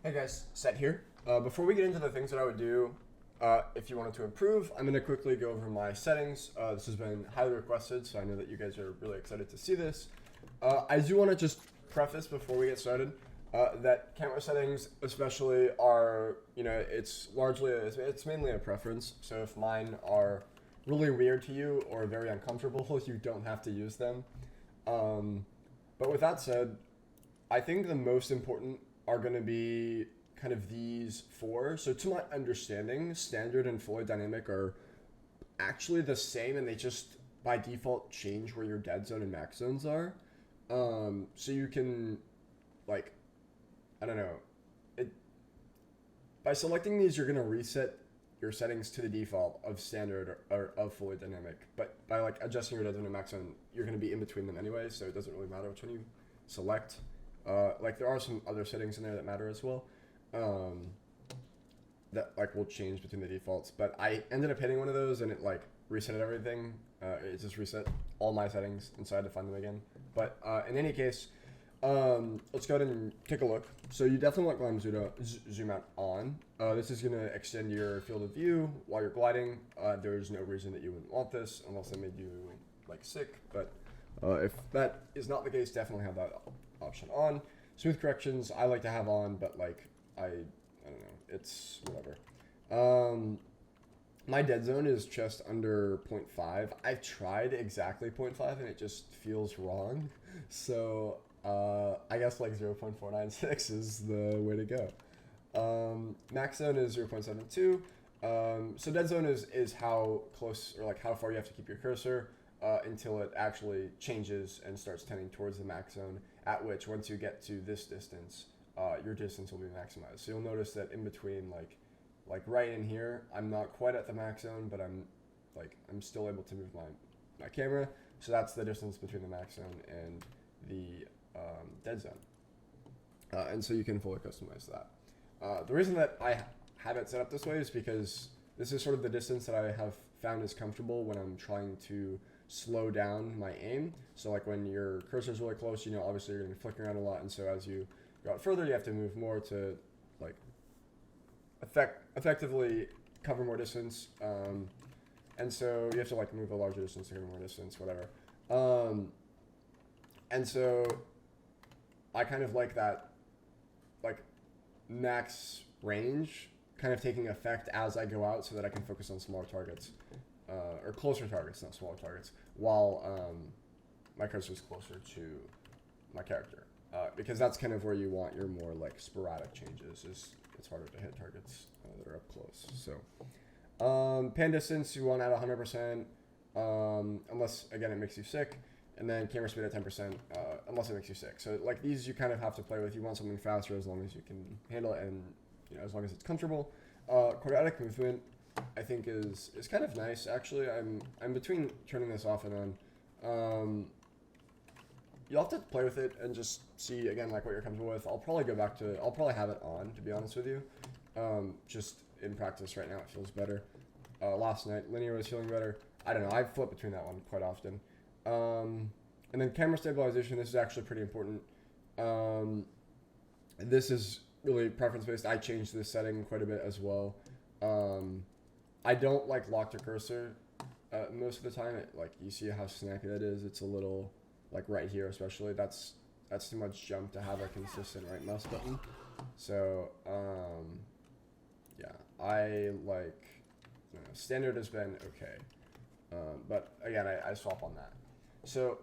Hey guys, Set here. Before we get into the things that I would do, if you wanted to improve, I'm going to quickly go over my settings. This has been highly requested, so I know that you guys are really excited to see this. I do want to just preface before we get started that camera settings, especially, are it's mainly a preference. So if mine are really weird to you or very uncomfortable, you don't have to use them. But with that said, I think the most important are going to be kind of these four. So to my understanding, standard and fully dynamic are actually the same, and they just by default change where your dead zone and max zones are. So you can, like, I don't know, it by selecting these, you're going to reset your settings to the default of standard or of fully dynamic. But by like adjusting your dead zone and max zone, you're going to be in between them anyway, so it doesn't really matter which one you select. Like there are some other settings in there that matter as well, um, that like will change between the defaults. But I ended up hitting one of those and it like reset everything. It just reset all my settings, and so I had to find them again. But in any case, let's go ahead and take a look. So you definitely want zoom out on. This is going to extend your field of view while you're gliding. There's no reason that you wouldn't want this unless it made you like sick. But if that is not the case, definitely have that option on. Smooth corrections I like to have on, but like I don't know, it's whatever. My dead zone is just under 0.5. I've tried exactly 0.5 and it just feels wrong. So I guess like 0.496 is the way to go. Max zone is 0.72. So dead zone is how close or like how far you have to keep your cursor until it actually changes and starts tending towards the max zone, at which once you get to this distance, your distance will be maximized. So you'll notice that in between like right in here, I'm not quite at the max zone, but I'm still able to move my camera. So that's the distance between the max zone and the dead zone. And so you can fully customize that. The reason that I have it set up this way is because this is sort of the distance that I have found is comfortable when I'm trying to slow down my aim. So like when your cursor is really close, you know, obviously you're going to be flicking around a lot, and so as you go out further, you have to move more to like effectively cover more distance. And so you have to like move a larger distance to cover more distance, whatever. And so I kind of like that, like max range kind of taking effect as I go out so that I can focus on smaller targets, or closer targets, not smaller targets, while my cursor is closer to my character. Because that's kind of where you want your more like sporadic changes. It's harder to hit targets that are up close. So pan distance you want at 100%, unless again it makes you sick. And then camera speed at 10%, unless it makes you sick. So like these you kind of have to play with. You want something faster as long as you can handle it, and you know as long as it's comfortable. Quadratic movement I think is kind of nice actually. I'm between turning this off and on. You'll have to play with it and just see again like what you're comfortable with. I'll probably have it on, to be honest with you. Just in practice right now it feels better. Last night linear was feeling better. I don't know, I flip between that one quite often. And then camera stabilization, this is actually pretty important. This is really preference based. I changed this setting quite a bit as well. I don't like lock to cursor most of the time. Like you see how snacky that is. It's a little like right here especially. That's too much jump to have a consistent right mouse button. So yeah, I like standard has been okay, but again I swap on that. So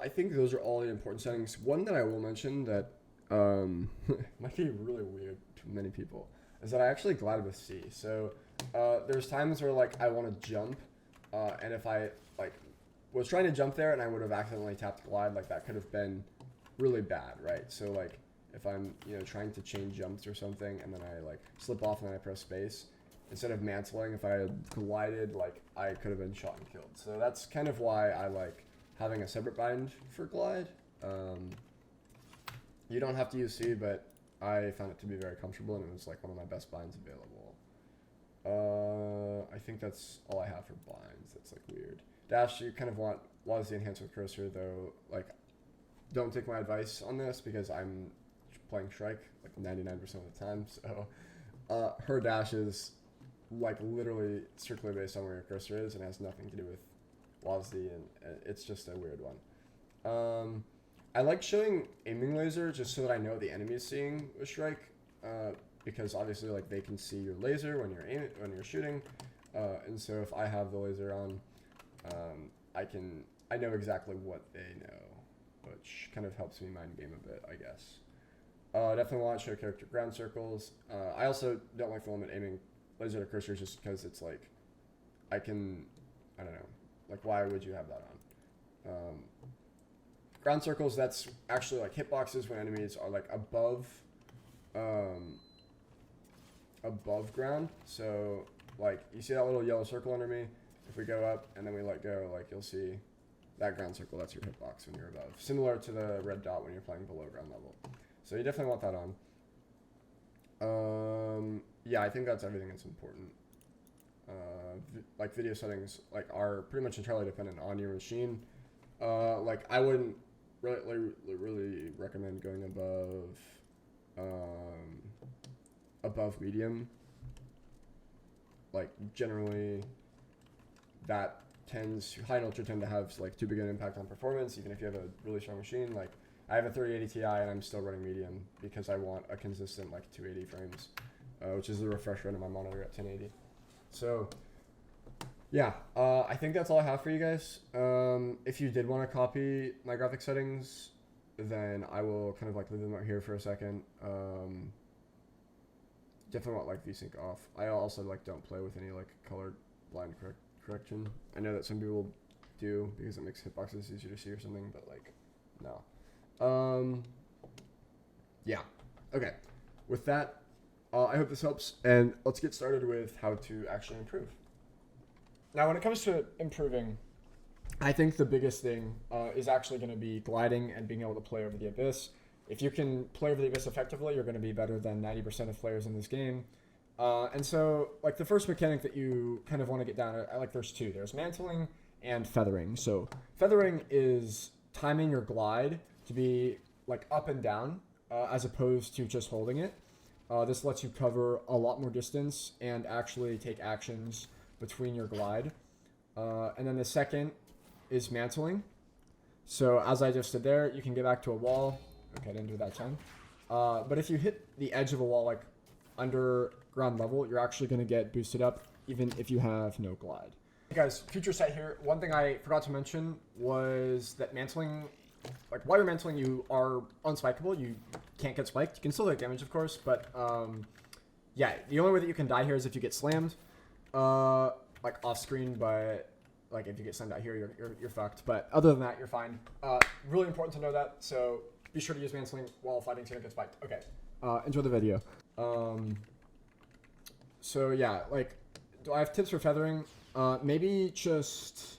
I think those are all the important settings. One that I will mention that might be really weird to many people is that I actually glide with C. So there's times where like I want to jump, and if I like was trying to jump there and I would have accidentally tapped glide, like that could have been really bad, right? So like if I'm trying to chain jumps or something and then I like slip off and then I press space, instead of mantling, if I had glided, like I could have been shot and killed. So that's kind of why I like having a separate bind for glide. You don't have to use C, but I found it to be very comfortable and it was like one of my best binds available. I think that's all I have for binds. That's like weird. Dash, you kind of want was the enhance with cursor though. Like, don't take my advice on this because I'm playing Shrike like 99% of the time. So her dash is like literally strictly based on where your cursor is and has nothing to do with WASD, and it's just a weird one. I like showing aiming laser just so that I know the enemy is seeing a Shrike, because obviously like they can see your laser when you're shooting, and so if I have the laser on, I know exactly what they know, which kind of helps me mind game a bit, I guess. Definitely want to show character ground circles. I also don't like the limit aiming laser to cursors just because it's like, I don't know, like why would you have that on? Ground circles, that's actually like hitboxes when enemies are like above ground. So like you see that little yellow circle under me? If we go up and then we let go, like you'll see that ground circle, that's your hitbox when you're above. Similar to the red dot when you're playing below ground level. So you definitely want that on. Yeah, I think that's everything that's important. Like video settings like are pretty much entirely dependent on your machine. Like I wouldn't really recommend going above medium. Like generally that high and ultra tend to have like too big an impact on performance, even if you have a really strong machine. Like I have a 3080 Ti and I'm still running medium because I want a consistent like 280 frames, which is the refresh rate of my monitor at 1080. So yeah, I think that's all I have for you guys. If you did want to copy my graphic settings, then I will kind of like leave them out here for a second. Definitely want like VSync off. I also like don't play with any like color blind correction. I know that some people do because it makes hitboxes easier to see or something, but like no. Yeah. Okay. With that, I hope this helps, and let's get started with how to actually improve. Now, when it comes to improving, I think the biggest thing is actually going to be gliding and being able to play over the abyss. If you can play over the abyss effectively, you're going to be better than 90% of players in this game. And so, like, the first mechanic that you kind of want to get down, like, there's two. There's mantling and feathering. So, feathering is timing your glide to be, like, up and down as opposed to just holding it. This lets you cover a lot more distance and actually take actions between your glide. And then the second is mantling. So as I just did there, you can get back to a wall. Okay, I didn't do that time. But if you hit the edge of a wall, like under ground level, you're actually going to get boosted up even if you have no glide. Hey guys, future set here. One thing I forgot to mention was that mantling, like while you're mantling, you are unspikeable. You can't get spiked. You can still take damage, of course, but yeah, the only way that you can die here is if you get slammed, like off screen. But like if you get slammed out here, you're fucked. But other than that, you're fine. Really important to know that. So be sure to use mantling while fighting so you don't get spiked. Okay. Enjoy the video. So yeah, like, do I have tips for feathering? Maybe just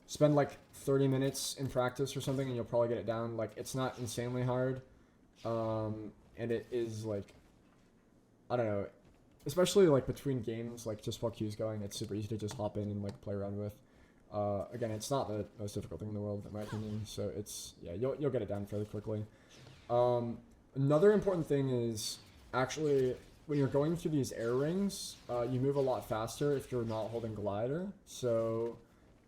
spend like 30 minutes in practice or something and you'll probably get it down. Like, it's not insanely hard. And it is like, I don't know, especially like between games, like just while queue's going, it's super easy to just hop in and like play around with. Again, it's not the most difficult thing in the world, in my opinion. So it's, yeah, you'll get it down fairly quickly. Another important thing is actually when you're going through these air rings, you move a lot faster if you're not holding glider. So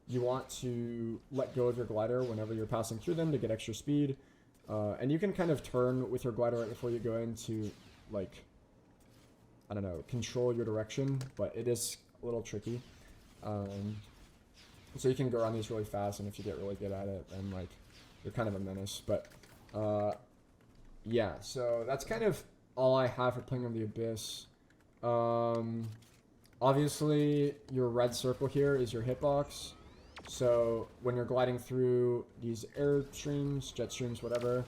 you want to let go of your glider whenever you're passing through them to get extra speed. And you can kind of turn with your glider right before you go in to, like, I don't know, control your direction, but it is a little tricky. So you can go around these really fast, and if you get really good at it, then, like, you're kind of a menace. But, yeah, so that's kind of all I have for playing on the Abyss. Obviously, your red circle here is your hitbox. So when you're gliding through these air streams, jet streams, whatever,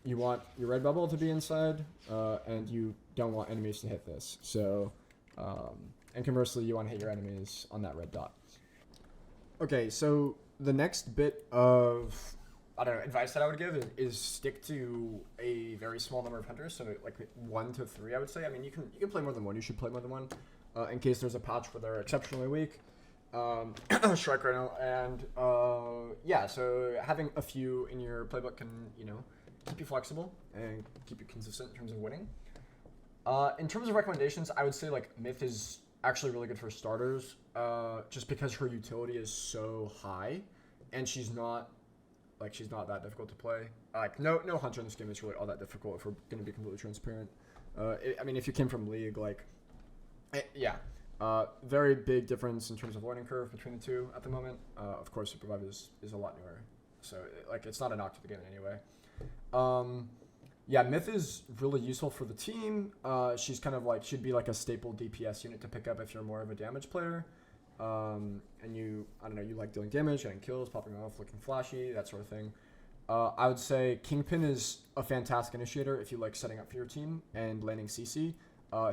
you want your red bubble to be inside, and you don't want enemies to hit this. So, and conversely, you want to hit your enemies on that red dot. Okay, so the next bit of, I don't know, advice that I would give is stick to a very small number of hunters, so like 1 to 3, I would say. I mean, you can play more than one. You should play more than one, in case there's a patch where they're exceptionally weak. Strike right now, and yeah, so having a few in your playbook can, you know, keep you flexible and keep you consistent in terms of winning. In terms of recommendations, I would say like Myth is actually really good for starters, just because her utility is so high, and she's not that difficult to play. Like no hunter in this game is really all that difficult if we're going to be completely transparent. I mean, if you came from League, like, very big difference in terms of learning curve between the two at the moment. Of course, SUPERVIVE is a lot newer, so like it's not a knock to the game in any way. Myth is really useful for the team. She's kind of like, she'd be like a staple DPS unit to pick up if you're more of a damage player. And you like dealing damage, getting kills, popping off, looking flashy, that sort of thing. I would say Kingpin is a fantastic initiator if you like setting up for your team and landing CC.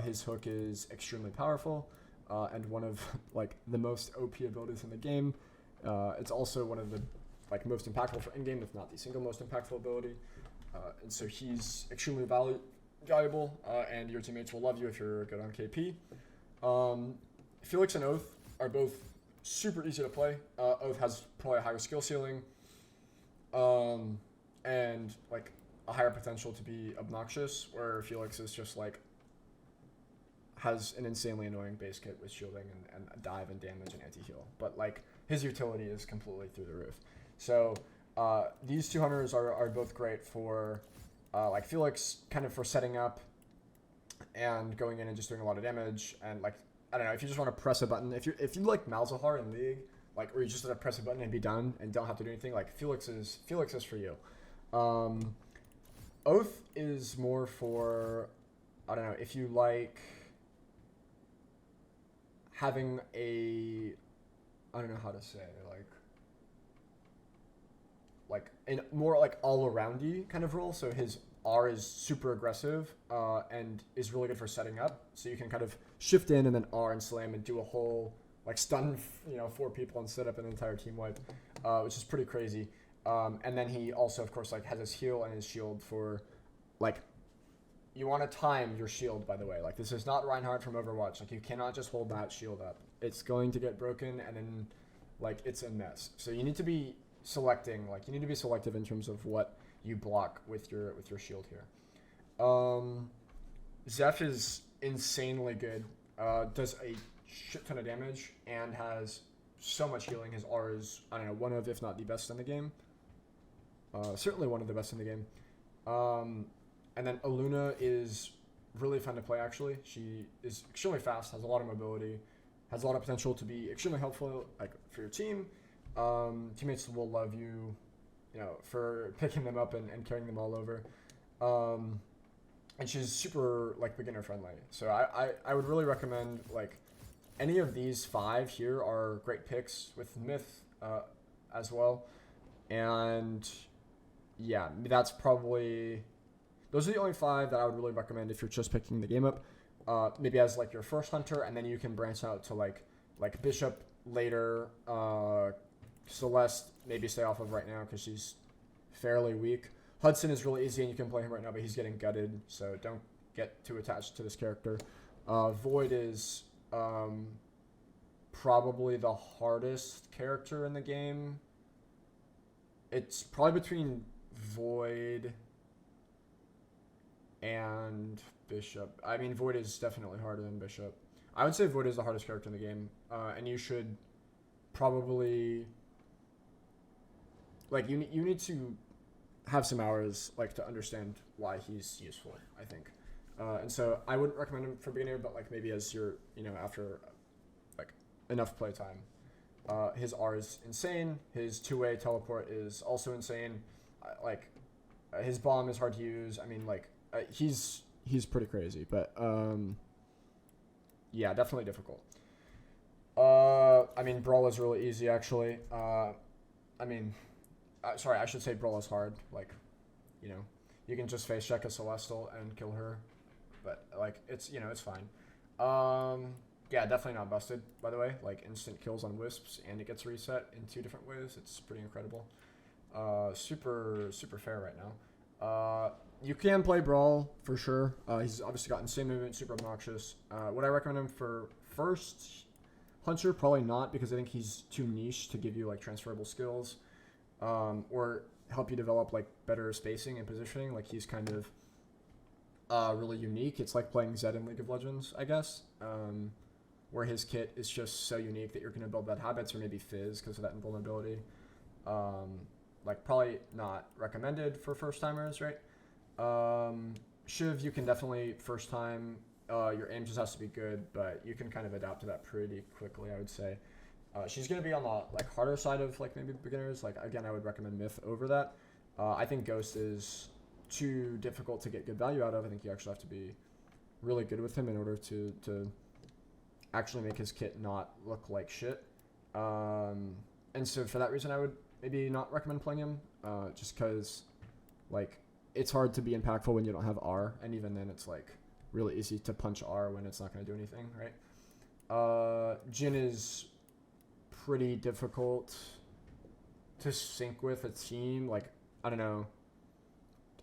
His hook is extremely powerful, and one of like the most OP abilities in the game. It's also one of the like most impactful for in-game, if not the single most impactful ability. And so he's extremely valuable, and your teammates will love you if you're good on KP. Felix and Oath are both super easy to play. Oath has probably a higher skill ceiling, and like a higher potential to be obnoxious, where Felix is just like has an insanely annoying base kit with shielding and dive and damage and anti-heal, but like his utility is completely through the roof. So these two hunters are both great for like Felix kind of for setting up and going in and just doing a lot of damage, and like I don't know, if you just want to press a button, if you like Malzahar in League, like, or you just want to press a button and be done and don't have to do anything, like Felix is for you. Oath is more for, I don't know, if you like having a, I don't know how to say, like in more like all aroundy kind of role. So his R is super aggressive and is really good for setting up. So you can kind of shift in and then R and slam and do a whole like stun, 4 people and set up an entire team wipe, which is pretty crazy. And then he also, of course, like has his heal and his shield for like, you want to time your shield, by the way. Like, this is not Reinhardt from Overwatch. Like, you cannot just hold that shield up. It's going to get broken and then like it's a mess. So you need to be selecting, like you need to be selective in terms of what you block with your shield here. Zeph is insanely good, does a shit ton of damage and has so much healing. His R is, I don't know, one of, if not the best in the game. Certainly one of the best in the game. And then Aluna is really fun to play, actually. She is extremely fast, has a lot of mobility, has a lot of potential to be extremely helpful, like, for your team. Teammates will love you, for picking them up and carrying them all over. And she's super, like, beginner friendly. So I would really recommend, like, any of these 5 here are great picks with Myth as well. And yeah, that's probably, those are the only 5 that I would really recommend if you're just picking the game up. Maybe as like your first hunter, and then you can branch out to like Bishop later. Celeste, maybe stay off of right now because she's fairly weak. Hudson is really easy and you can play him right now, but he's getting gutted, so don't get too attached to this character. Void is probably the hardest character in the game. It's probably between Void and Bishop. I mean, Void is definitely harder than Bishop. I would say Void is the hardest character in the game, and you should probably, like, you need to have some hours, like, to understand why he's useful, I think. And so I wouldn't recommend him for beginner, but like maybe as you're, after like enough playtime. His R is insane. His 2-way teleport is also insane. His bomb is hard to use. I mean, like, he's pretty crazy, but yeah, definitely difficult. I mean, Brawl is really easy, actually. Sorry, I should say Brawl is hard. Like, you can just face check a Celestial and kill her, but like it's it's fine. Yeah, definitely not busted, by the way. Like, instant kills on Wisps, and it gets reset in 2 different ways. It's pretty incredible. Super fair right now. You can play Brawl, for sure. He's obviously got insane movement, super obnoxious. Would I recommend him for first Hunter? Probably not, because I think he's too niche to give you, like, transferable skills. Or help you develop like better spacing and positioning. Like he's kind of really unique. It's like playing Zed in League of Legends, I guess, where his kit is just so unique that you're going to build bad habits, or maybe Fizz because of that invulnerability. Like probably not recommended for first timers, right? Shiv, you can definitely first time. Your aim just has to be good, but you can kind of adapt to that pretty quickly, I would say. She's going to be on the like harder side of like maybe beginners. Like again, I would recommend Myth over that. I think Ghost is too difficult to get good value out of. I think you actually have to be really good with him in order to actually make his kit not look like shit. And so for that reason, I would maybe not recommend playing him, just because like it's hard to be impactful when you don't have R, and even then it's like really easy to punch R when it's not going to do anything, right? Jhin is pretty difficult to sync with a team. Like, I don't know.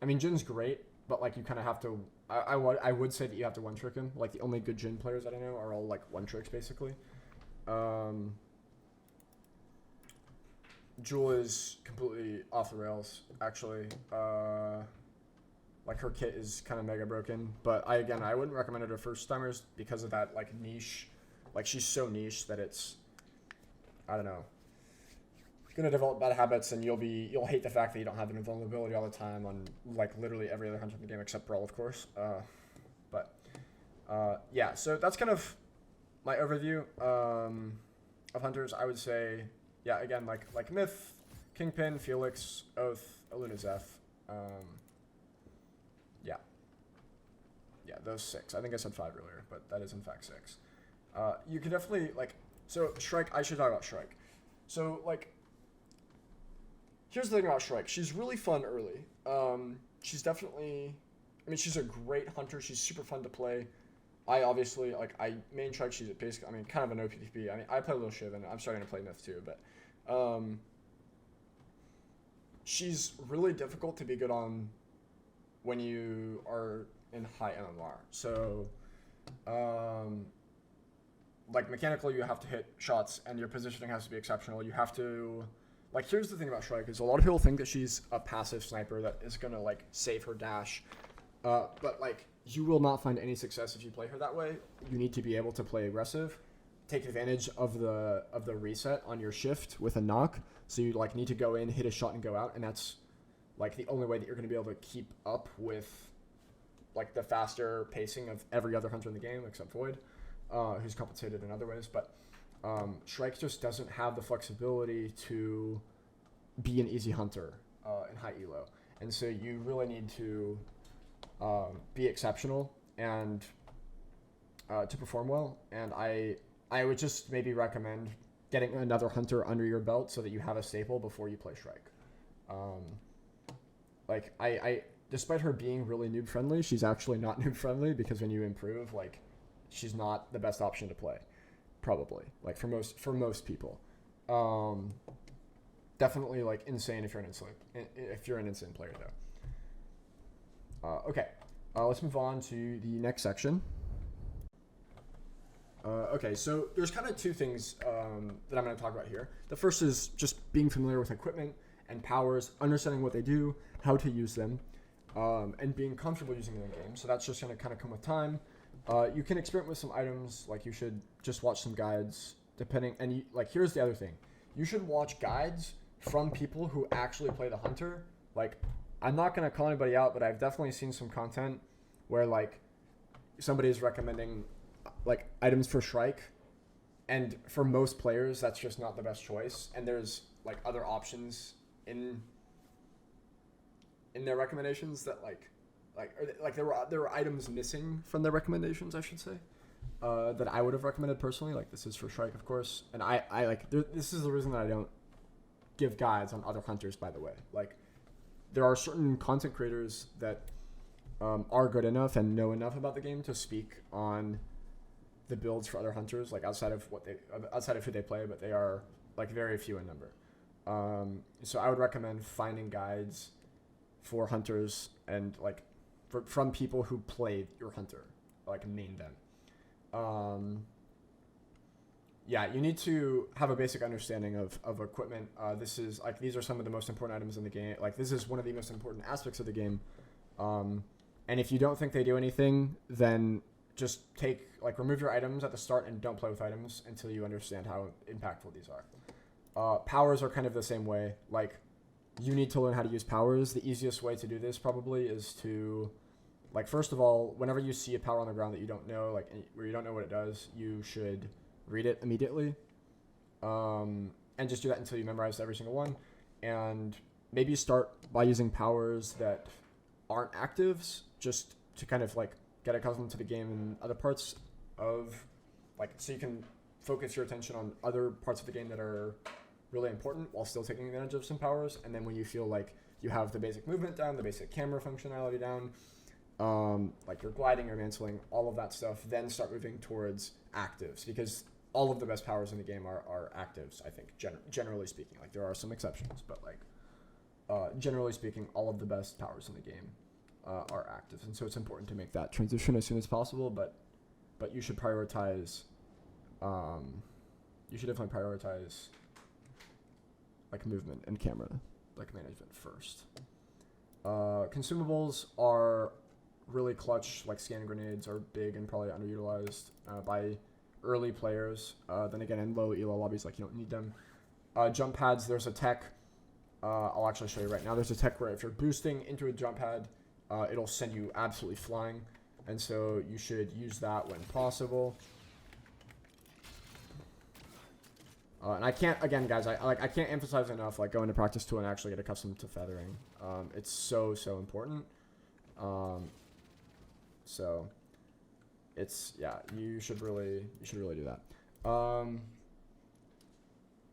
I mean, Jin's great, but like you kind of have to. I would say that you have to one trick him. Like the only good Jhin players that I know are all like one tricks basically. Jewel is completely off the rails actually. Like her kit is kind of mega broken, but I wouldn't recommend it to first timers because of that like niche. Like she's so niche that it's, I don't know, gonna develop bad habits, and you'll hate the fact that you don't have an invulnerability all the time on like literally every other hunter in the game except Brawl, of course. Yeah, so that's kind of my overview of hunters. I would say, yeah, again, like Myth, Kingpin, Felix, Oath, Aluna, Zeph. Yeah, those 6. I think I said 5 earlier, but that is in fact 6. You can definitely like, so Shrike. I should talk about Shrike. So like, here's the thing about Shrike. She's really fun early. She's definitely, I mean, she's a great hunter. She's super fun to play. I obviously, like, I main Shrike. She's basically, I mean, kind of an OPTP. I mean, I play a little Shiv, and I'm starting to play Myth too, but she's really difficult to be good on when you are in high MMR. So, like, mechanically, you have to hit shots, and your positioning has to be exceptional. You have to, like, here's the thing about Shrike, is a lot of people think that she's a passive sniper that is going to, like, save her dash. But, like, you will not find any success if you play her that way. You need to be able to play aggressive, take advantage of the reset on your shift with a knock. So you, like, need to go in, hit a shot, and go out, and that's, like, the only way that you're going to be able to keep up with, like, the faster pacing of every other hunter in the game, except Void, who's compensated in other ways. But Shrike just doesn't have the flexibility to be an easy hunter in high elo. And so you really need to be exceptional and to perform well. And I would just maybe recommend getting another hunter under your belt so that you have a staple before you play Shrike. Like, I despite her being really noob friendly, she's actually not noob friendly, because when you improve, like, she's not the best option to play, probably, like, for most people. Definitely, like, insane if you're an insane player though. Okay, let's move on to the next section. Okay, so there's kind of 2 things that I'm going to talk about here. The first is just being familiar with equipment and powers, understanding what they do, how to use them, and being comfortable using them in game. So that's just going to kind of come with time. You can experiment with some items, like you should just watch some guides, like, here's the other thing. You should watch guides from people who actually play the hunter. Like, I'm not going to call anybody out, but I've definitely seen some content where, like, somebody is recommending, like, items for Shrike, and for most players, that's just not the best choice. And there's, like, other options in their recommendations that, there were items missing from their recommendations, I should say, that I would have recommended personally. Like, this is for Shrike, of course, and this is the reason that I don't give guides on other hunters, by the way. Like, there are certain content creators that are good enough and know enough about the game to speak on the builds for other hunters, like, outside of who they play, but they are, like, very few in number. So I would recommend finding guides for hunters and, like, from people who play your hunter, like, main them. yeah, you need to have a basic understanding of equipment. This is like, these are some of the most important items in the game. Like, this is one of the most important aspects of the game. And if you don't think they do anything, then just remove your items at the start and don't play with items until you understand how impactful these are. Powers are kind of the same way. Like, you need to learn how to use powers. The easiest way to do this probably is to, like, first of all, whenever you see a power on the ground that you don't know, like, where you don't know what it does, you should read it immediately. And just do that until you memorize every single one. And maybe start by using powers that aren't actives, just to kind of, like, get accustomed to the game and other parts of, like, so you can focus your attention on other parts of the game that are really important while still taking advantage of some powers. And then when you feel like you have the basic movement down, the basic camera functionality down, like your gliding, your mantling, all of that stuff, then start moving towards actives, because all of the best powers in the game are actives, I think, generally speaking. Like, there are some exceptions, but, like, generally speaking, all of the best powers in the game are actives. And so it's important to make that transition as soon as possible, but you should prioritize, you should definitely prioritize, like, movement and camera, like, management first. Consumables are really clutch. Like, scan grenades are big and probably underutilized by early players. Then again, in low elo lobbies, like, you don't need them. Jump pads, there's a tech. I'll actually show you right now. There's a tech where if you're boosting into a jump pad, it'll send you absolutely flying. And so you should use that when possible. And I can't, again, guys, I can't emphasize enough, like, go into practice 2 and actually get accustomed to feathering. It's so important. So it's, yeah, you should really do that.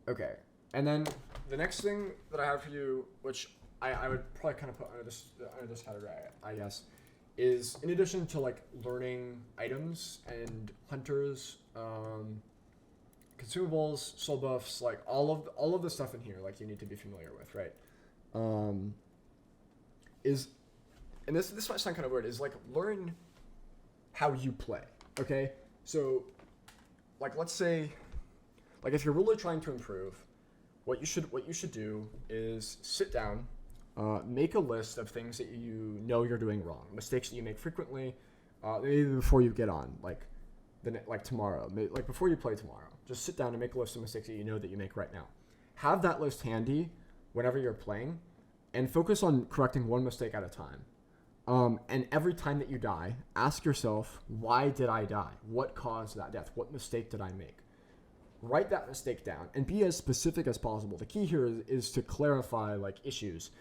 Okay. And then the next thing that I have for you, which I would probably kind of put under this category, I guess, is in addition to, like, learning items and hunters, consumables, soul buffs, like, all of the stuff in here, like, you need to be familiar with, right? And this might sound kind of weird, is, like, learn how you play, okay? So, like, let's say, like, if you're really trying to improve, what you should do is sit down, make a list of things that you know you're doing wrong, mistakes that you make frequently, maybe before you get on, like tomorrow, like before you play tomorrow. Just sit down and make a list of mistakes that you know that you make right now. Have that list handy whenever you're playing, and focus on correcting one mistake at a time. And every time that you die, ask yourself, why did I die? What caused that death? What mistake did I make? Write that mistake down and be as specific as possible. The key here is to clarify, like, issues.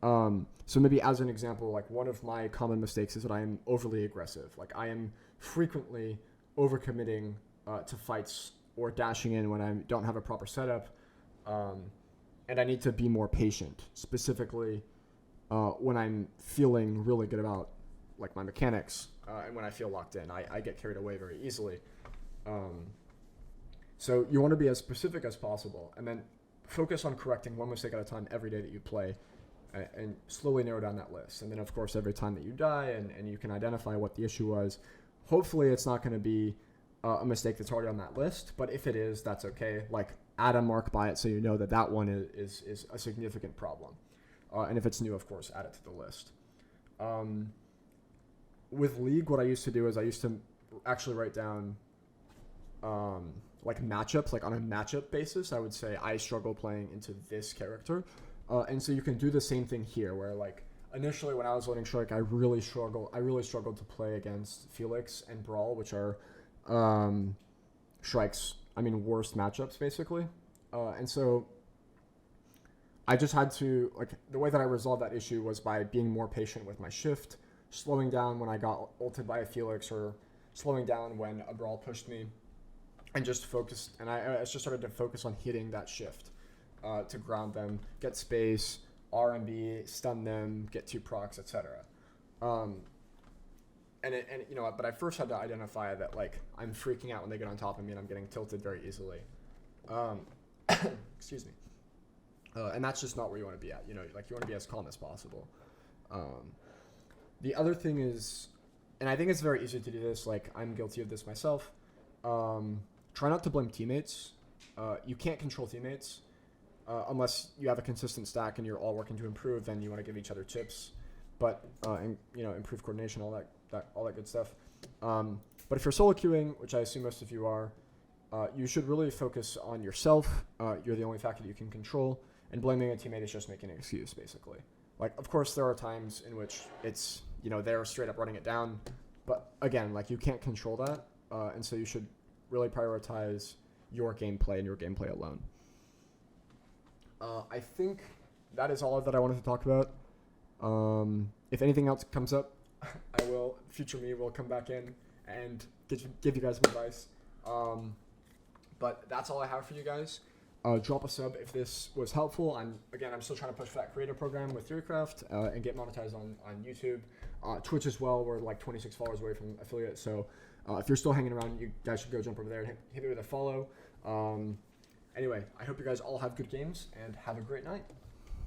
So maybe as an example, like, one of my common mistakes is that I am overly aggressive. Like, I am frequently overcommitting to fights or dashing in when I don't have a proper setup. And I need to be more patient, specifically when I'm feeling really good about, like, my mechanics, and when I feel locked in. I get carried away very easily. So you want to be as specific as possible, and then focus on correcting one mistake at a time every day that you play, and slowly narrow down that list. And then, of course, every time that you die and you can identify what the issue was, hopefully it's not going to be a mistake that's already on that list, but if it is, that's okay. Like, add a mark by it so you know that one is a significant problem. And if it's new, of course, add it to the list. With League, what I used to do is I used to actually write down like, matchups, like, on a matchup basis. I would say I struggle playing into this character. And so you can do the same thing here, where, like, initially when I was learning Shrike, I really struggled to play against Felix and Brawl, which are Shrike's, worst matchups, basically. And so I just had to, like, the way that I resolved that issue was by being more patient with my shift, slowing down when I got ulted by a Felix, or slowing down when a Brawl pushed me, and just focused. And I just started to focus on hitting that shift to ground them, get space, RMB, stun them, get 2 procs, etc. But I first had to identify that, like, I'm freaking out when they get on top of me and I'm getting tilted very easily. Excuse me. And that's just not where you want to be at. Like, you want to be as calm as possible. The other thing is, and I think it's very easy to do this, like, I'm guilty of this myself, try not to blame teammates. You can't control teammates unless you have a consistent stack and you're all working to improve. Then you want to give each other chips, but and improve coordination, all that good stuff. But if you're solo queuing, which I assume most of you are, you should really focus on yourself. You're the only factor that you can control, and blaming a teammate is just making an excuse, basically. Like, of course, there are times in which it's they're straight up running it down, but again, like, you can't control that, and so you should really prioritize your gameplay and your gameplay alone. I think that is all that I wanted to talk about. If anything else comes up, future me will come back in and give you guys some advice. But that's all I have for you guys. Drop a sub if this was helpful. I'm still trying to push for that creator program with Theorycraft and get monetized on YouTube. Twitch as well. We're like 26 followers away from affiliate. So if you're still hanging around, you guys should go jump over there and hit me with a follow. Anyway, I hope you guys all have good games and have a great night.